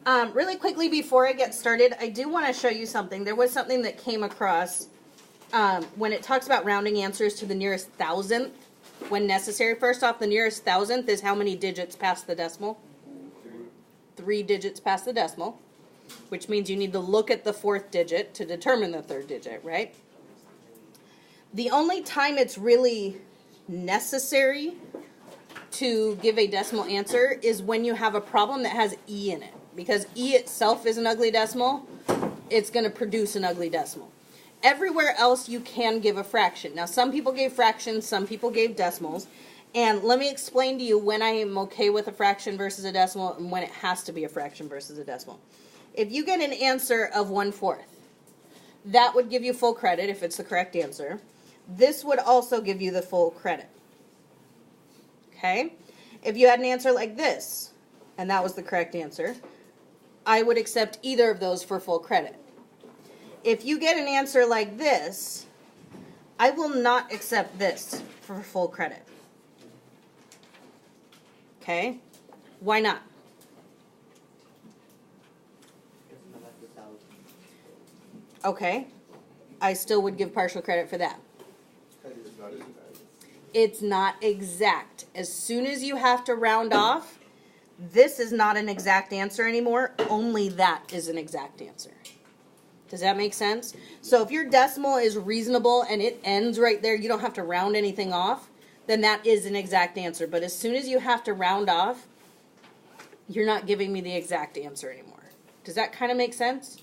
Really quickly before I get started, I do want to show you something. There was something that came across when it talks about rounding answers to the nearest thousandth when necessary. First off, the nearest thousandth is how many digits past the decimal? 3 digits past the decimal, which means you need to look at the fourth digit to determine the third digit, right? The only time it's really necessary to give a decimal answer is when you have a problem that has E in it. Because E itself is an ugly decimal, it's going to produce an ugly decimal. Everywhere else you can give a fraction. Now some people gave fractions, some people gave decimals. And let me explain to you when I am okay with a fraction versus a decimal and when it has to be a fraction versus a decimal. If you get an answer of 1/4, that would give you full credit if it's the correct answer. This would also give you the full credit. Okay? If you had an answer like this, and that was the correct answer, I would accept either of those for full credit. If you get an answer like this, I will not accept this for full credit. Okay? Why not? Okay. I still would give partial credit for that. It's not exact. As soon as you have to round off, this is not an exact answer anymore. Only that is an exact answer. Does that make sense? So if your decimal is reasonable and it ends right there, you don't have to round anything off, then that is an exact answer. But as soon as you have to round off, you're not giving me the exact answer anymore. Does that kind of make sense?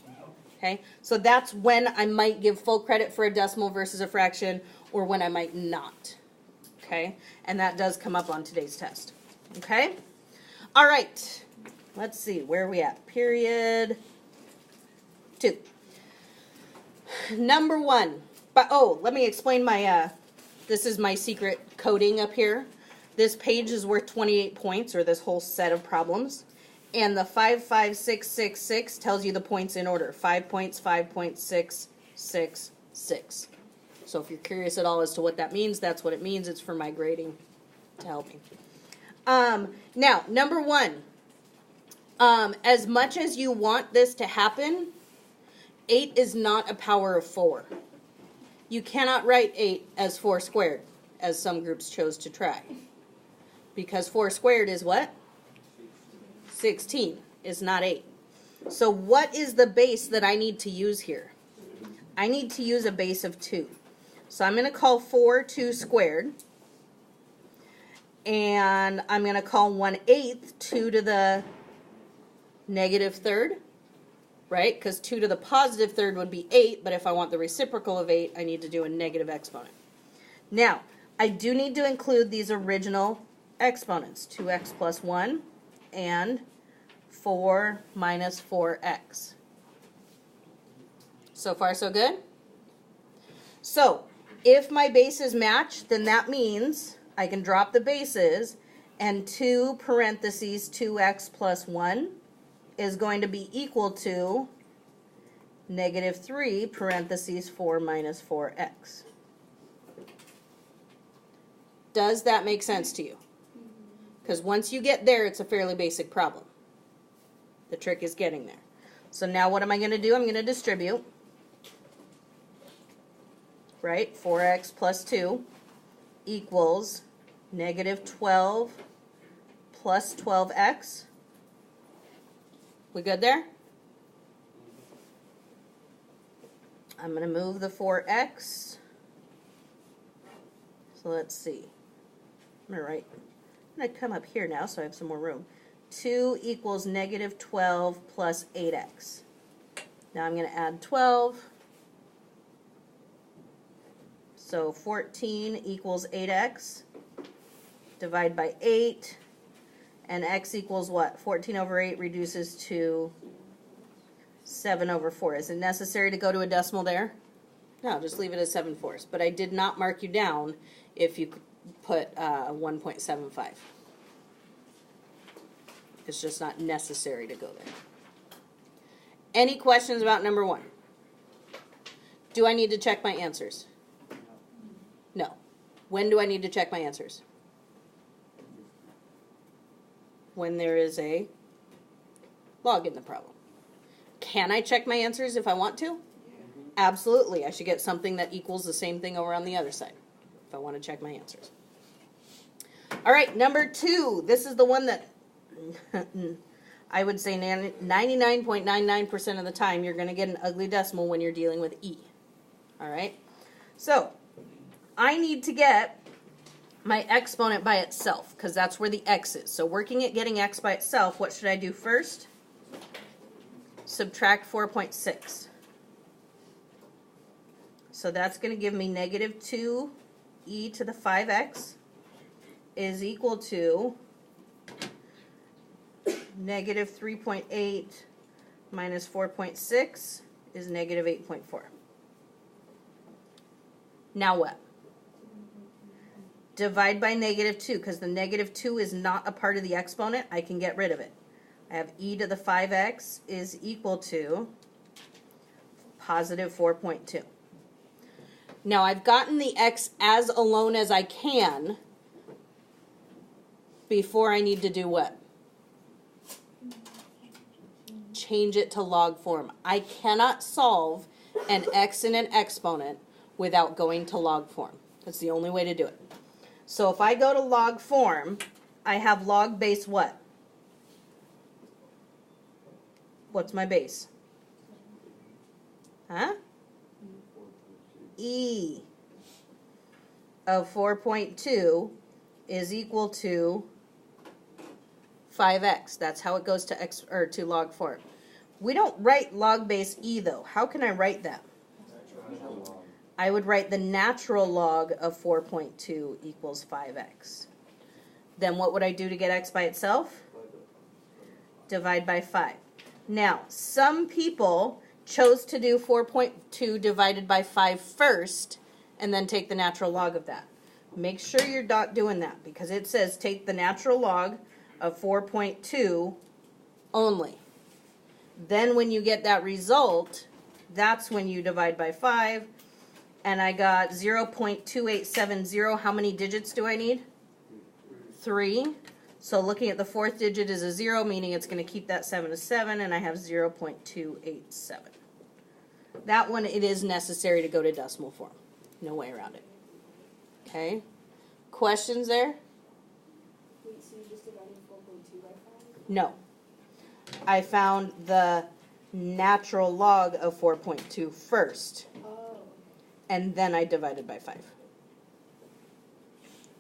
Okay, so that's when I might give full credit for a decimal versus a fraction, or when I might not. Okay, and that does come up on today's test. Okay, all right, let's see, where are we at? Period 2. Number 1, but let me explain my, this is my secret coding up here. This page is worth 28 points, or this whole set of problems. And the 5, 5, 6, 6, 6 tells you the points in order. 5 points, 5 points, 6, 6, 6. So if you're curious at all as to what that means, that's what it means. It's for my grading to help me. Now, number 1. As much as you want this to happen, 8 is not a power of 4. You cannot write 8 as 4 squared, as some groups chose to try. Because 4 squared is what? 16 is not 8. So what is the base that I need to use here? I need to use a base of 2. So I'm going to call 4 2 squared. And I'm going to call 1/8 2 to the negative third. Right? Because 2 to the positive third would be 8. But if I want the reciprocal of 8, I need to do a negative exponent. Now, I do need to include these original exponents. 2x plus 1 and 4 minus 4x. So far, so good? So, if my bases match, then that means I can drop the bases, and 2 parentheses 2x plus 1 is going to be equal to negative 3 parentheses 4 minus 4x. Does that make sense to you? Because once you get there, it's a fairly basic problem. The trick is getting there. So now what am I going to do? I'm going to distribute. Right? 4x plus 2 equals negative 12 plus 12x. We good there? I'm going to move the 4x. So let's see. I'm going to come up here now so I have some more room. 2 equals negative 12 plus 8x. Now I'm going to add 12. So 14 equals 8x. Divide by 8. And x equals what? 14 over 8 reduces to 7 over 4. Is it necessary to go to a decimal there? No, just leave it as 7/4. But I did not mark you down if you put 1.75. It's just not necessary to go there. Any questions about number 1? Do I need to check my answers? No. When do I need to check my answers? When there is a log in the problem. Can I check my answers if I want to? Absolutely. I should get something that equals the same thing over on the other side if I want to check my answers. All right, number 2. This is the one that I would say 99.99% of the time you're going to get an ugly decimal when you're dealing with E. All right? So, I need to get my exponent by itself because that's where the x is. So, working at getting x by itself, what should I do first? Subtract 4.6. So that's going to give me negative 2e to the 5x is equal to negative 3.8 minus 4.6 is negative 8.4. Now what? Divide by negative 2, because the negative 2 is not a part of the exponent. I can get rid of it. I have e to the 5x is equal to positive 4.2. Now I've gotten the x as alone as I can before I need to do what? Change it to log form. I cannot solve an x and an exponent without going to log form. That's the only way to do it. So if I go to log form, I have log base what? What's my base? Huh? E of 4.2 is equal to 5x. That's how it goes to x or to log form. We don't write log base e though. How can I write that? I would write the natural log of 4.2 equals 5x. Then what would I do to get x by itself? Divide by 5. Now, some people chose to do 4.2 divided by 5 first and then take the natural log of that. Make sure you're not doing that because it says take the natural log of 4.2 only. Then when you get that result, that's when you divide by 5. And I got 0.2870. How many digits do I need? 3. So looking at the fourth digit is a 0, meaning it's going to keep that 7 as 7, and I have 0.287. That one, it is necessary to go to decimal form. No way around it. Okay? Questions there? Wait, so you just divided 4.2 by 5? No. I found the natural log of 4.2 first. Oh. And then I divided by 5.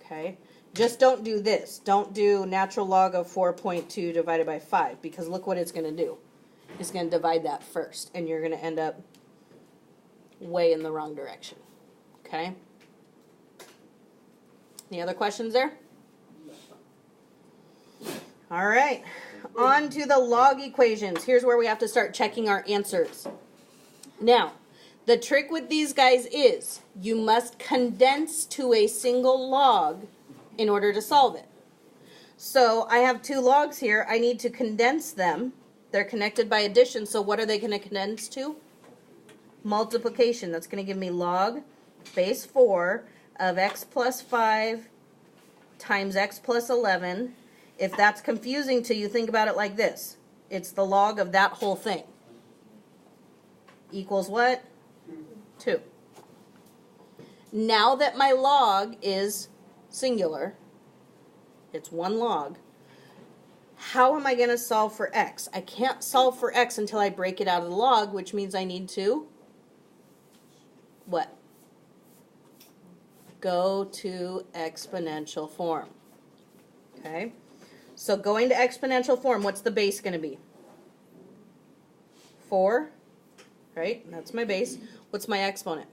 Okay? Just don't do this. Don't do natural log of 4.2 divided by 5 because look what it's going to do. It's going to divide that first and you're going to end up way in the wrong direction. Okay? Any other questions there? All right. On to the log equations. Here's where we have to start checking our answers. Now, the trick with these guys is you must condense to a single log in order to solve it. So I have 2 logs here. I need to condense them. They're connected by addition, so what are they going to condense to? Multiplication. That's going to give me log base 4 of x plus 5 times x plus 11. If that's confusing to you, think about it like this. It's the log of that whole thing. Equals what? 2. Now that my log is singular, it's one log, how am I going to solve for x? I can't solve for x until I break it out of the log, which means I need to, what? Go to exponential form. Okay? So going to exponential form, what's the base going to be? 4, right? That's my base. What's my exponent?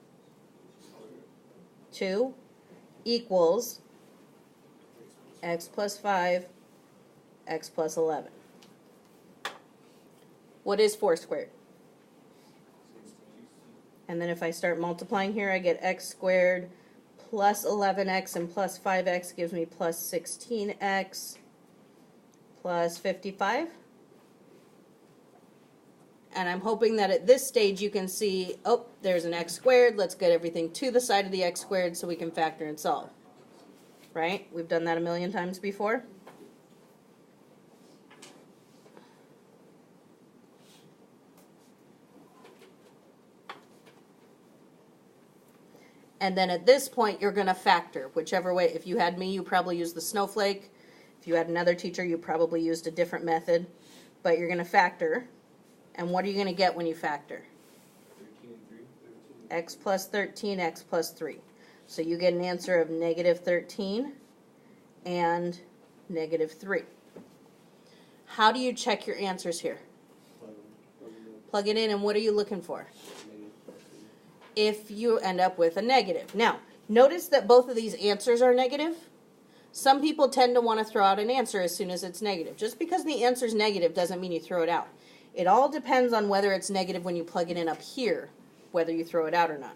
2 equals x plus 5, x plus 11. What is 4 squared? And then if I start multiplying here, I get x squared plus 11x and plus 5x gives me plus 16x plus 55. And I'm hoping that at this stage you can see, oh, there's an x squared. Let's get everything to the side of the x squared so we can factor and solve. Right? We've done that a million times before. And then at this point, you're going to factor, whichever way. If you had me, you probably used the snowflake. If you had another teacher, you probably used a different method. But you're going to factor. And what are you going to get when you factor? 13 and 3. X plus 13, x plus 3. So you get an answer of negative 13 and negative 3. How do you check your answers here? Plug it in, and what are you looking for? If you end up with a negative. Now, notice that both of these answers are negative. Some people tend to want to throw out an answer as soon as it's negative. Just because the answer is negative doesn't mean you throw it out. It all depends on whether it's negative when you plug it in up here, whether you throw it out or not.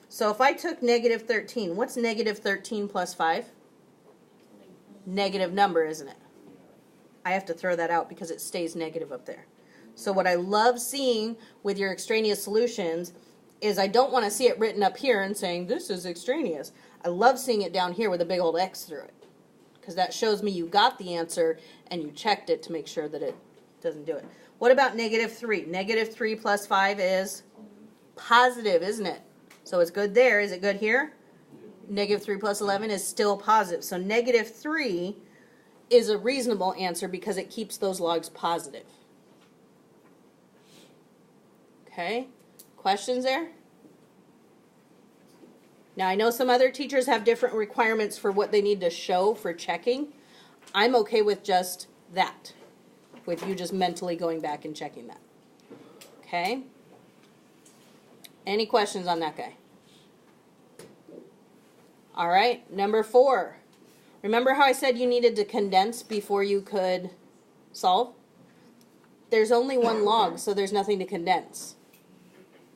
So if I took negative 13, what's negative 13 plus 5? Negative number, isn't it? I have to throw that out because it stays negative up there. So what I love seeing with your extraneous solutions is I don't want to see it written up here and saying this is extraneous. I love seeing it down here with a big old X through it, because that shows me you got the answer and you checked it to make sure that it doesn't do it. What about negative 3? Negative 3 plus 5 is positive, isn't it? So it's good there. Is it good here? Negative 3 plus 11 is still positive. So negative 3 is a reasonable answer because it keeps those logs positive. Okay? Questions there? Now, I know some other teachers have different requirements for what they need to show for checking. I'm okay with just that, with you just mentally going back and checking that. Okay? Any questions on that guy? All right, number 4. Remember how I said you needed to condense before you could solve? There's only one log, so there's nothing to condense.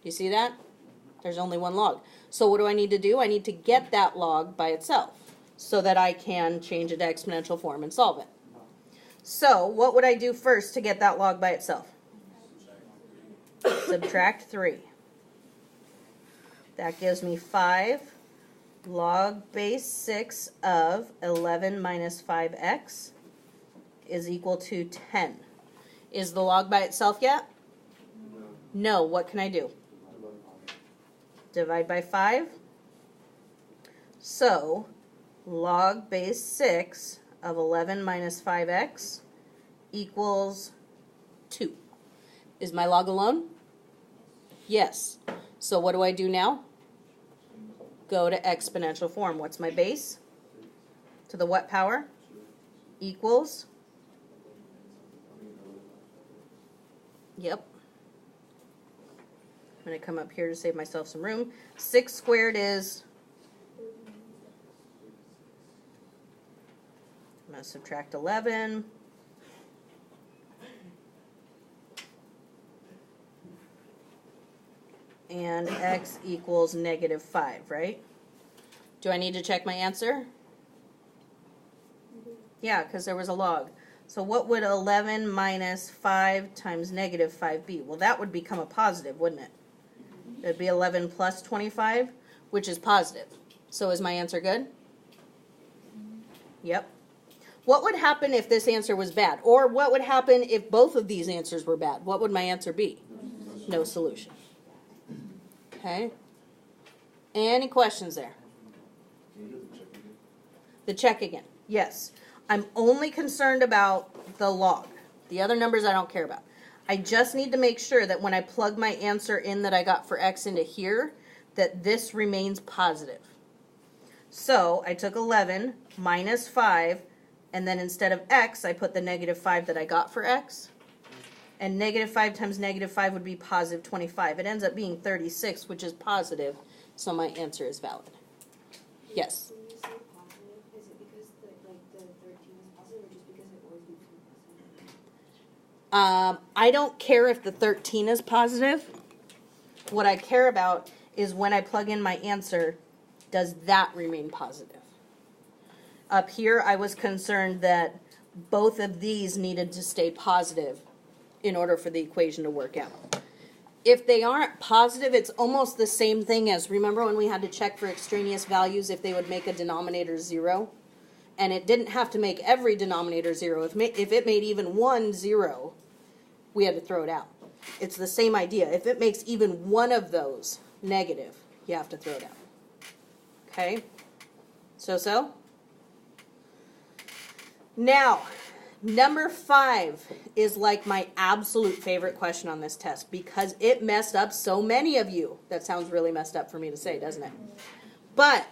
Do you see that? There's only one log. So what do I need to do? I need to get that log by itself so that I can change it to exponential form and solve it. So what would I do first to get that log by itself? Subtract 3. That gives me 5 log base 6 of 11 minus 5x is equal to 10. Is the log by itself yet? No. What can I do? Divide by 5. So, log base 6 of 11 minus 5x equals 2. Is my log alone? Yes. So what do I do now? Go to exponential form. What's my base? To the what power? Equals? Yep. I'm going to come up here to save myself some room. 6 squared is? I'm going to subtract 11. And x equals negative 5, right? Do I need to check my answer? Yeah, because there was a log. So what would 11 minus 5 times negative 5 be? Well, that would become a positive, wouldn't it? It would be 11 plus 25, which is positive. So is my answer good? Yep. What would happen if this answer was bad? Or what would happen if both of these answers were bad? What would my answer be? No solution. Okay. Any questions there? The check again. Yes. I'm only concerned about the log. The other numbers I don't care about. I just need to make sure that when I plug my answer in that I got for x into here, that this remains positive. So I took 11 minus 5, and then instead of x, I put the negative 5 that I got for x. And negative 5 times negative 5 would be positive 25. It ends up being 36, which is positive, so my answer is valid. Yes? When you say positive, is it because the 13 is positive, or just because it always makes me positive? I don't care if the 13 is positive. What I care about is when I plug in my answer, does that remain positive? Up here, I was concerned that both of these needed to stay positive in order for the equation to work out. If they aren't positive, it's almost the same thing as, remember when we had to check for extraneous values if they would make a denominator 0? And it didn't have to make every denominator 0. If it made even one 0, we had to throw it out. It's the same idea. If it makes even one of those negative, you have to throw it out. Okay? So? Now, number 5 is like my absolute favorite question on this test because it messed up so many of you. That sounds really messed up for me to say, doesn't it? But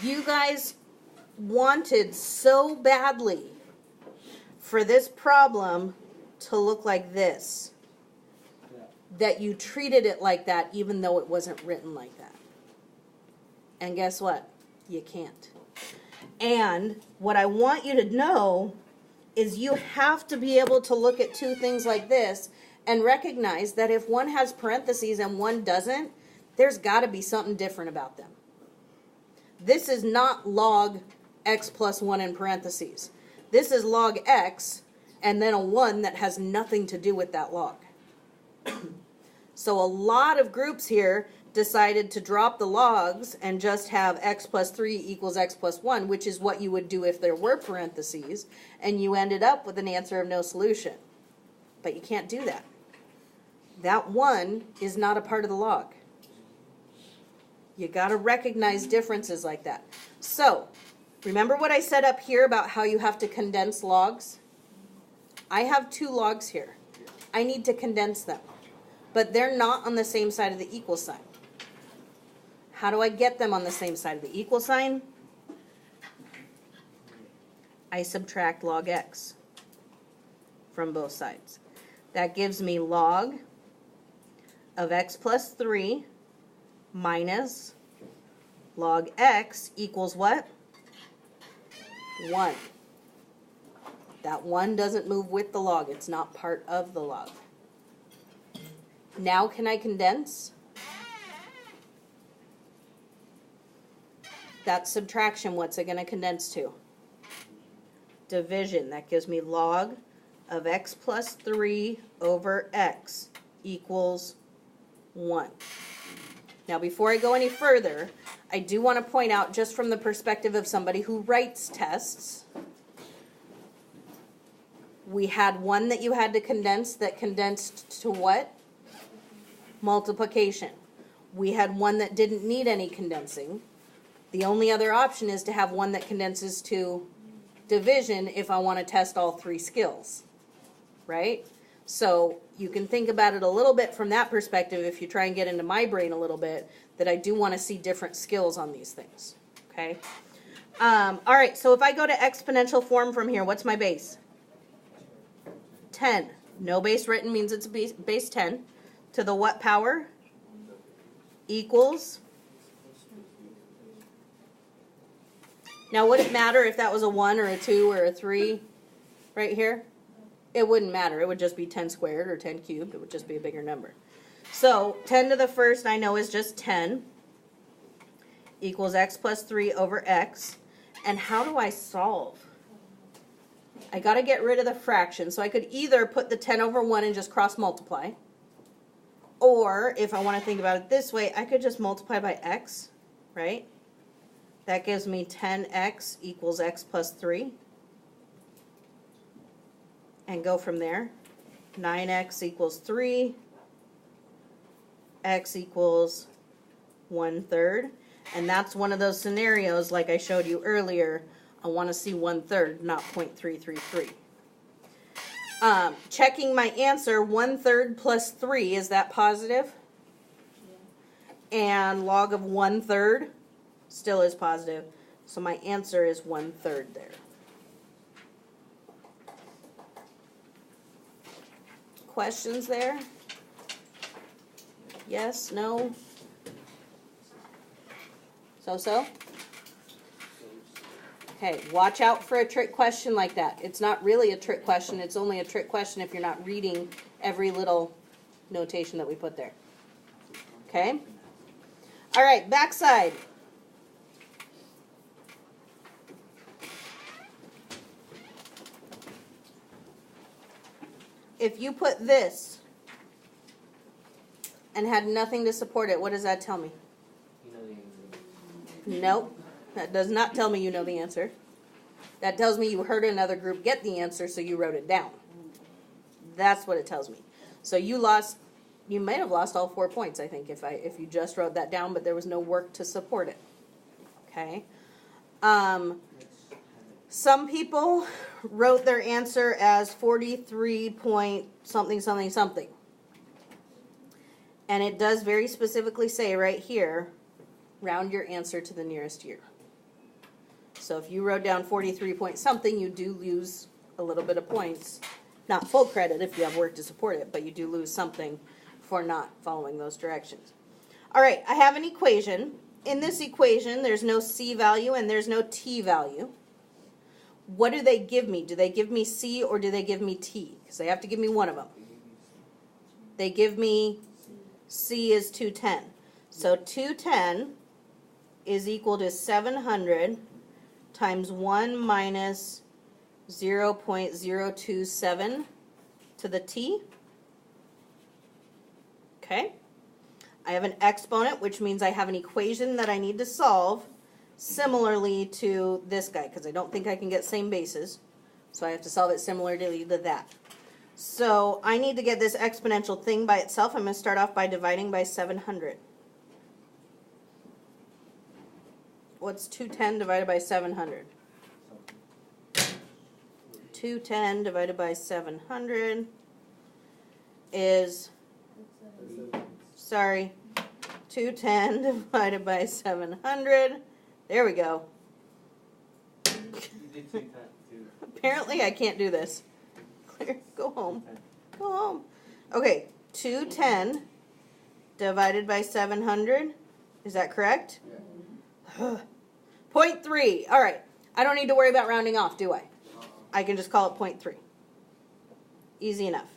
you guys wanted so badly for this problem to look like this that you treated it like that even though it wasn't written like that. And guess what? You can't. And what I want you to know is you have to be able to look at two things like this and recognize that if one has parentheses and one doesn't, there's got to be something different about them. This is not log x plus 1 in parentheses. This is log x and then a 1 that has nothing to do with that log. So a lot of groups here decided to drop the logs and just have x plus 3 equals x plus 1, which is what you would do if there were parentheses, and you ended up with an answer of no solution. But you can't do that. That 1 is not a part of the log. You got to recognize differences like that. So, remember what I said up here about how you have to condense logs? I have 2 logs here. I need to condense them. But they're not on the same side of the equal sign. How do I get them on the same side of the equal sign? I subtract log x from both sides. That gives me log of x plus 3 minus log x equals what? 1. That 1 doesn't move with the log. It's not part of the log. Now can I condense? That's subtraction. What's it going to condense to? Division. That gives me log of x plus 3 over x equals 1. Now, before I go any further, I do want to point out, just from the perspective of somebody who writes tests, we had one that you had to condense that condensed to what? Multiplication. We had one that didn't need any condensing. The only other option is to have one that condenses to division if I want to test all 3 skills, right? So you can think about it a little bit from that perspective if you try and get into my brain a little bit, that I do want to see different skills on these things, okay? All right, so if I go to exponential form from here, what's my base? 10. No base written means it's base 10. To the what power? Equals. Now, would it matter if that was a 1 or a 2 or a 3 right here? It wouldn't matter. It would just be 10 squared or 10 cubed. It would just be a bigger number. So 10 to the first I know is just 10 equals x plus 3 over x. And how do I solve? I got to get rid of the fraction. So I could either put the 10 over 1 and just cross multiply. Or if I want to think about it this way, I could just multiply by x, right? That gives me 10x equals x plus 3. And go from there. 9x equals 3. X equals 1/3. And that's one of those scenarios, like I showed you earlier, I want to see 1/3, not 0.333. Checking my answer, 1/3 plus 3, is that positive? Yeah. And log of 1/3 still is positive. So my answer is 1/3 there. Questions there? Yes? No? So? Okay, watch out for a trick question like that. It's not really a trick question. It's only a trick question if you're not reading every little notation that we put there. Okay? All right, backside. If you put this and had nothing to support it, what does that tell me? You know the answer. Nope. That does not tell me you know the answer. That tells me you heard another group get the answer, so you wrote it down. That's what it tells me. So you might have lost all 4 points, I think, if you just wrote that down, but there was no work to support it. Okay. Some people wrote their answer as 43 point something, something, something. And it does very specifically say right here, round your answer to the nearest year. So if you wrote down 43 point something, you do lose a little bit of points. Not full credit if you have work to support it, but you do lose something for not following those directions. All right, I have an equation. In this equation, there's no C value and there's no T value. What do they give me? Do they give me C or do they give me T? Because they have to give me one of them. They give me C is 210. So 210 is equal to 700 times 1 minus 0.027 to the T. Okay. I have an exponent, which means I have an equation that I need to solve similarly to this guy, because I don't think I can get same bases. So I have to solve it similarly to that. So I need to get this exponential thing by itself. I'm going to start off by dividing by 700. What's 210 divided by 700? 210 divided by 700 is, sorry, 210 divided by 700. There we go. Apparently I can't do this. Claire, go home. Go home. Okay, 210 divided by 700. Is that correct? Yeah. 0.3. All right. I don't need to worry about rounding off, do I? I can just call it 0.3. Easy enough.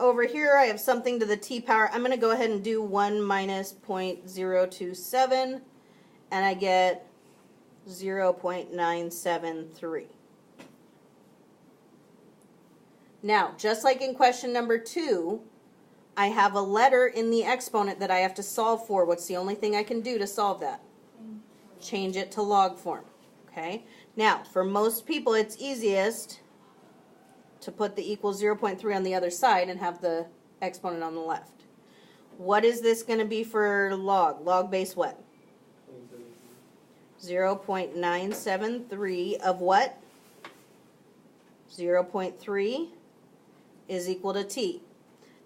Over here, I have something to the t power. I'm going to go ahead and do 1 minus 0.027, and I get 0.973. Now, just like in question number 2, I have a letter in the exponent that I have to solve for. What's the only thing I can do to solve that? Change it to log form. Okay? Now, for most people, it's easiest to put the equals 0.3 on the other side and have the exponent on the left. What is this going to be for log? Log base what? 0.973 of what? 0.3 is equal to t.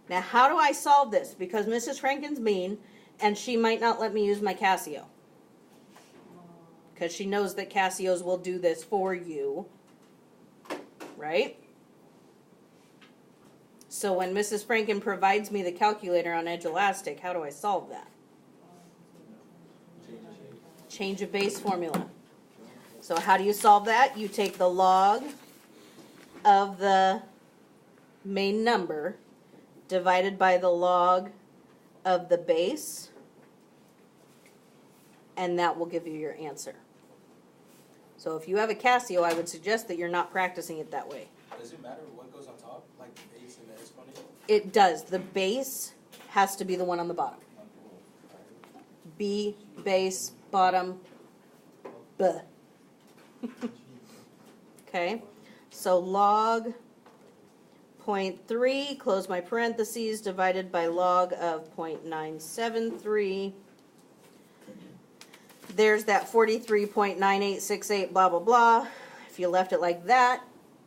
Now, how do I solve this? Because Mrs. Franken's mean, and she might not let me use my Casio. Because she knows that Casios will do this for you. Right? So when Mrs. Franken provides me the calculator on Edge Elastic, how do I solve that? Change of base formula. So how do you solve that? You take the log of the main number divided by the log of the base, and that will give you your answer. So if you have a Casio, I would suggest that you're not practicing it that way. Does it matter what goes on top, like the base and the exponent? It does. The base has to be the one on the bottom. B, base, bottom, B. Okay, so log 0.3, close my parentheses, divided by log of 0.973. There's that 43.9868, blah, blah, blah. If you left it like that,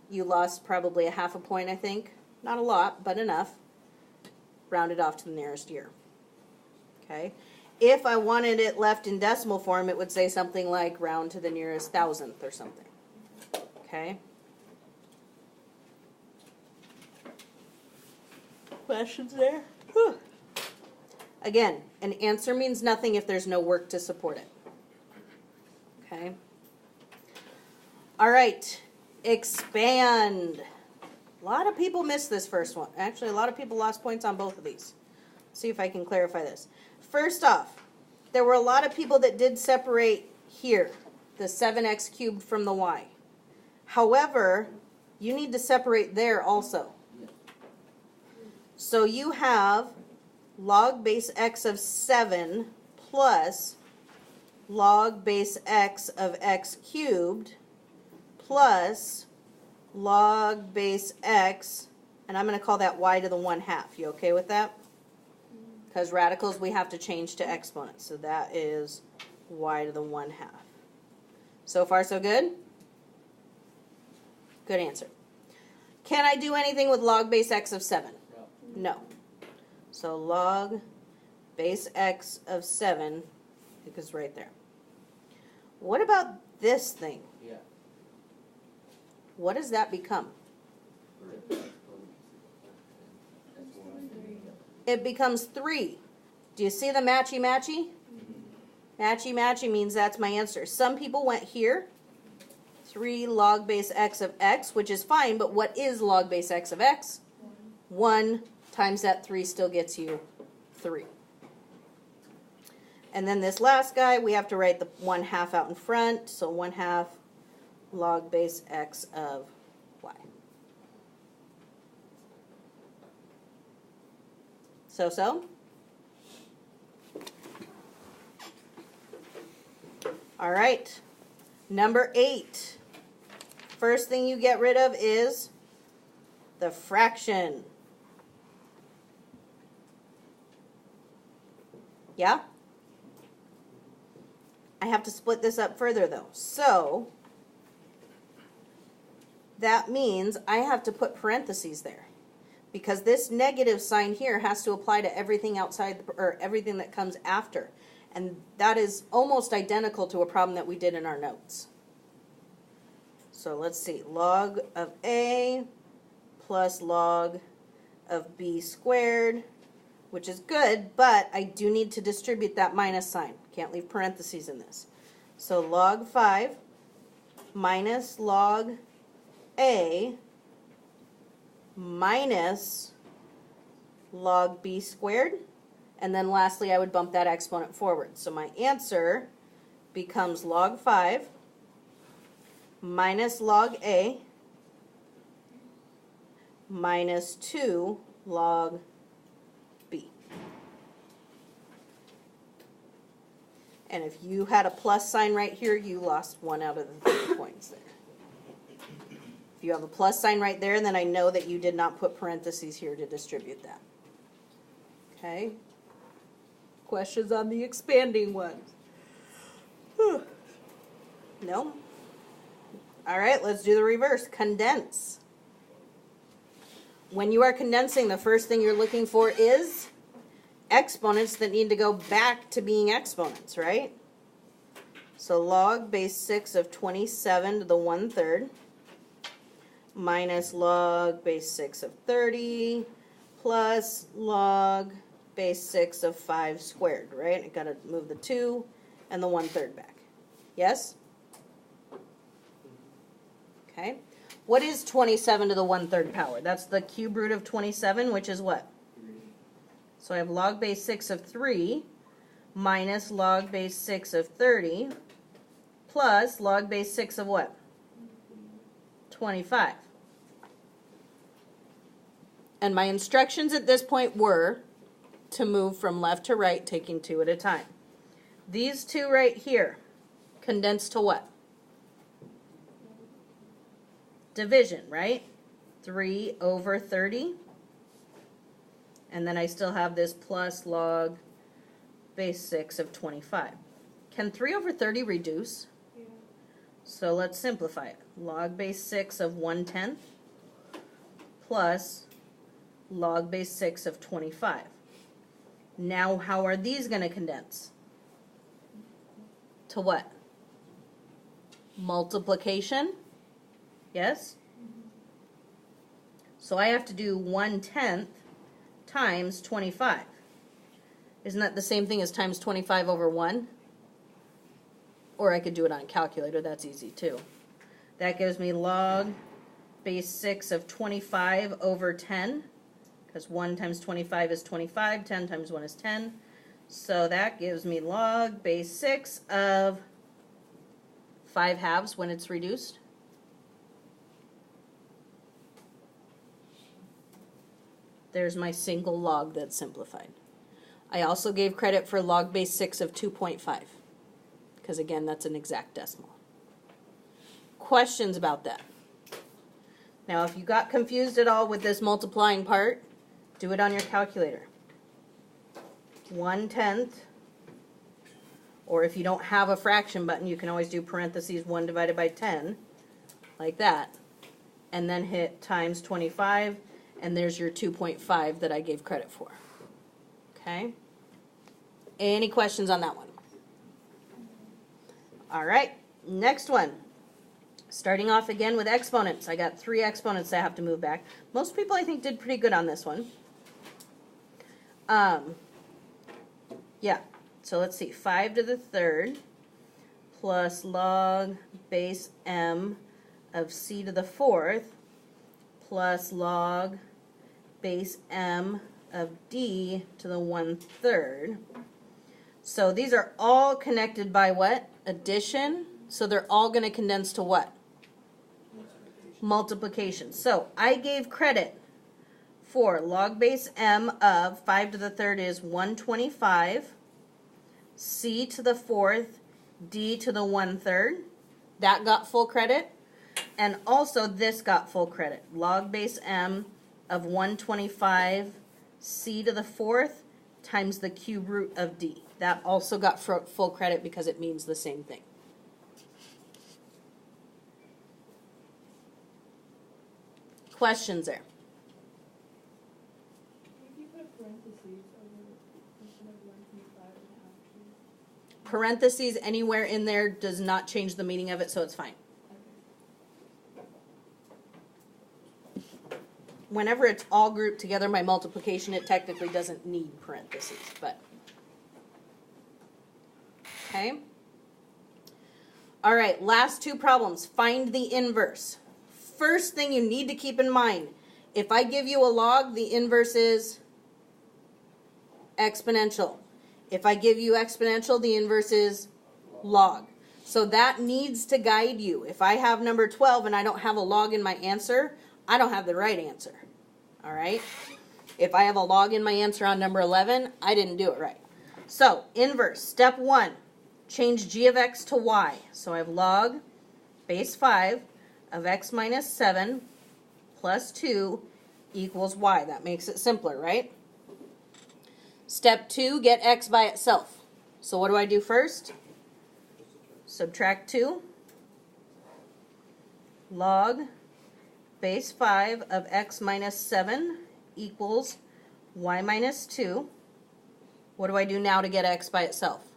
you lost probably a half a point, I think. Not a lot, but enough. Round it off to the nearest year. Okay. If I wanted it left in decimal form, it would say something like round to the nearest thousandth or something. Okay. Questions there? Whew. Again, an answer means nothing if there's no work to support it. Okay. All right. Expand. A lot of people missed this first one. Actually, a lot of people lost points on both of these. Let's see if I can clarify this. First off, there were a lot of people that did separate here, the 7x cubed from the y. However, you need to separate there also. So you have log base x of 7 plus log base x of x cubed plus log base x, and I'm going to call that y to the 1/2. You okay with that? Because radicals we have to change to exponents. So that is y to the 1/2. So far, so good? Good answer. Can I do anything with log base x of 7? No. So log base x of 7 is right there. What about this thing? Yeah. What does that become? It becomes 3. Do you see the matchy-matchy? Matchy-matchy means that's my answer. Some people went here. 3 log base x of x, which is fine, but what is log base x of x? 1 times that 3 still gets you 3. And then this last guy, we have to write the 1/2 out in front. So 1/2 log base x of y. So? All right. Number 8. First thing you get rid of is the fraction. Yeah? I have to split this up further though. So that means I have to put parentheses there, because this negative sign here has to apply to everything outside or everything that comes after. And that is almost identical to a problem that we did in our notes. So let's see, log of a plus log of b squared, which is good, but I do need to distribute that minus sign. Can't leave parentheses in this. So log 5 minus log a minus log b squared. And then lastly, I would bump that exponent forward. So my answer becomes log 5 minus log a minus 2 log b. And if you had a plus sign right here, you lost 1 out of the 3 points there. If you have a plus sign right there, then I know that you did not put parentheses here to distribute that. Okay? Questions on the expanding ones? No? All right, let's do the reverse. Condense. When you are condensing, the first thing you're looking for is exponents that need to go back to being exponents, right? So log base 6 of 27 to the 1/3 minus log base 6 of 30 plus log base 6 of 5 squared, right? I got to move the 2 and the 1/3 back. Yes? Okay. What is 27 to the 1/3 power? That's the cube root of 27, which is what? 3. So I have log base 6 of 3 minus log base 6 of 30 plus log base 6 of what? 25. And my instructions at this point were to move from left to right, taking 2 at a time. These 2 right here condense to what? Division, right? 3 over 30. And then I still have this plus log base 6 of 25. Can 3 over 30 reduce? Yeah. So let's simplify it. Log base 6 of 1/10 plus log base 6 of 25. Now how are these going to condense? To what? Multiplication? Yes? So I have to do 1/10 times 25. Isn't that the same thing as times 25 over 1? Or I could do it on a calculator. That's easy too. That gives me log base 6 of 25 over 10. Because 1 times 25 is 25. 10 times 1 is 10. So that gives me log base 6 of 5/2 when it's reduced. There's my single log that's simplified. I also gave credit for log base 6 of 2.5. Because again, that's an exact decimal. Questions about that? Now, if you got confused at all with this multiplying part, do it on your calculator. 1/10 Or if you don't have a fraction button, you can always do parentheses 1 divided by 10, like that. And then hit times 25, and there's your 2.5 that I gave credit for. Okay? Any questions on that one? All right, next one. Starting off again with exponents. I got 3 exponents that I have to move back. Most people, I think, did pretty good on this one. Yeah, so let's see. 5 to the third plus log base m of c to the fourth plus log base m of d to the 1/3. So these are all connected by what? Addition. So they're all going to condense to what? Multiplication. So I gave credit for log base m of 5 to the third is 125, c to the fourth, d to the 1/3. That got full credit. And also this got full credit. Log base m of 125, c to the fourth times the cube root of d. That also got full credit because it means the same thing. Questions there? If you put parentheses over instead of 125 and a half. Parentheses anywhere in there does not change the meaning of it, so it's fine. Whenever it's all grouped together by multiplication, it technically doesn't need parentheses, but okay. All right, last 2 problems. Find the inverse. First thing you need to keep in mind, if I give you a log, the inverse is exponential. If I give you exponential, the inverse is log. So that needs to guide you. If I have number 12 and I don't have a log in my answer, I don't have the right answer. All right? If I have a log in my answer on number 11, I didn't do it right. So, inverse, step 1, change g of x to y. So I have log base 5 of x minus 7 plus 2 equals y. That makes it simpler, right? Step 2, get x by itself. So what do I do first? Subtract 2. Log base 5 of x minus 7 equals y minus 2. What do I do now to get x by itself?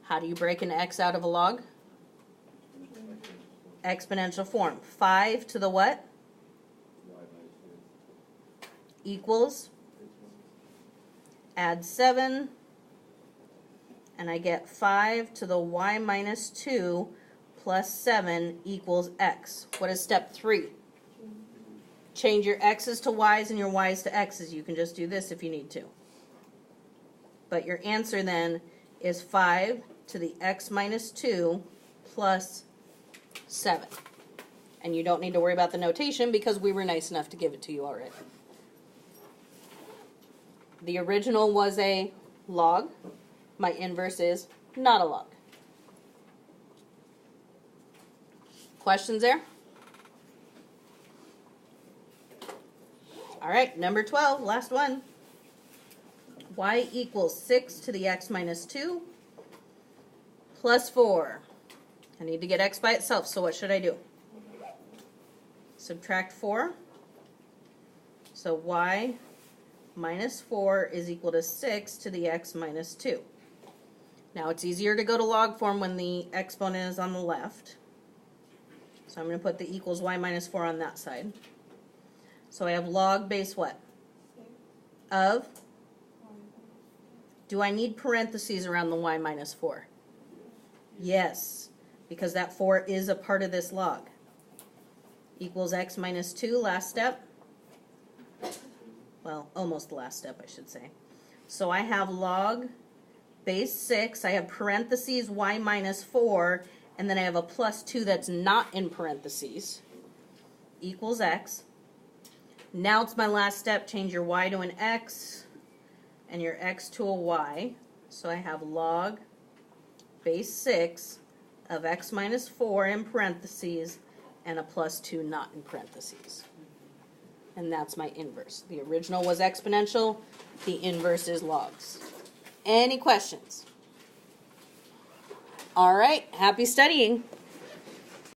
How do you break an x out of a log? Exponential form. 5 to the what? Equals. Add 7. And I get 5 to the y minus 2 plus 7 equals x. What is step 3? Change your x's to y's and your y's to x's. You can just do this if you need to. But your answer then is 5 to the x minus 2 plus 7. And you don't need to worry about the notation because we were nice enough to give it to you already. The original was a log. My inverse is not a log. Questions there? All right, number 12, last one. Y equals 6 to the x minus 2 plus 4. I need to get x by itself, so what should I do? Subtract 4. So y minus 4 is equal to 6 to the x minus 2. Now it's easier to go to log form when the exponent is on the left. So I'm going to put the equals y minus 4 on that side. So I have log base what? Of? Do I need parentheses around the y minus 4? Yes, because that 4 is a part of this log. Equals x minus 2, last step. Well, almost the last step, I should say. So I have log base 6, I have parentheses y minus 4, and then I have a plus 2 that's not in parentheses, equals x. Now it's my last step, change your y to an x, and your x to a y. So I have log base 6 of x minus 4 in parentheses, and a plus 2 not in parentheses. And that's my inverse. The original was exponential, the inverse is logs. Any questions? All right, happy studying.